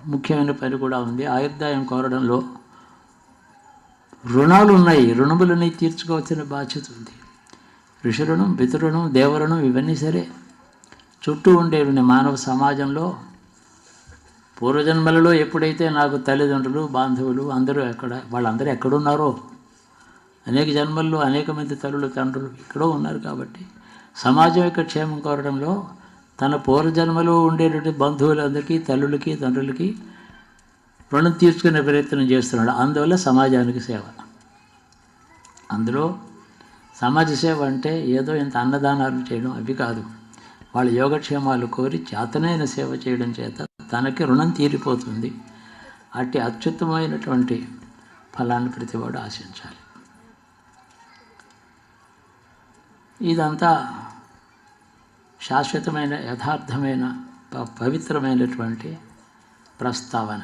ముఖ్యమైన పని కూడా ఉంది. ఆయుర్దాయం కోరడంలో రుణాలు ఉన్నాయి, రుణములని తీర్చుకోవాల్సిన బాధ్యత ఉంది. ఋషురుణం, పితృణం, దేవరుణం ఇవన్నీ సరే. చుట్టూ ఉండే మానవ సమాజంలో పూర్వజన్మలలో ఎప్పుడైతే నాకు తల్లిదండ్రులు, బాంధవులు అందరూ వాళ్ళందరూ ఎక్కడున్నారో, అనేక జన్మల్లో అనేక మంది తల్లులు, తండ్రులు ఎక్కడో ఉన్నారు. కాబట్టి సమాజం యొక్క క్షేమం కోరడంలో తన పూర్వజన్మలో ఉండేటువంటి బంధువులందరికీ, తల్లులకి, తండ్రులకి రుణం తీర్చుకునే ప్రయత్నం చేస్తున్నాడు. అందువల్ల సమాజానికి సేవ. అందులో సమాజ సేవ అంటే ఏదో ఇంత అన్నదానాలు చేయడం అవి కాదు. వాళ్ళ యోగక్షేమాలు కోరి చేతనైన సేవ చేయడం చేత తనకి రుణం తీరిపోతుంది. అట్టి అత్యుత్తమైనటువంటి ఫలాన్ని ప్రతివాడు ఆశించాలి. ఇదంతా శాశ్వతమైన, యథార్థమైన, పవిత్రమైనటువంటి ప్రస్తావన.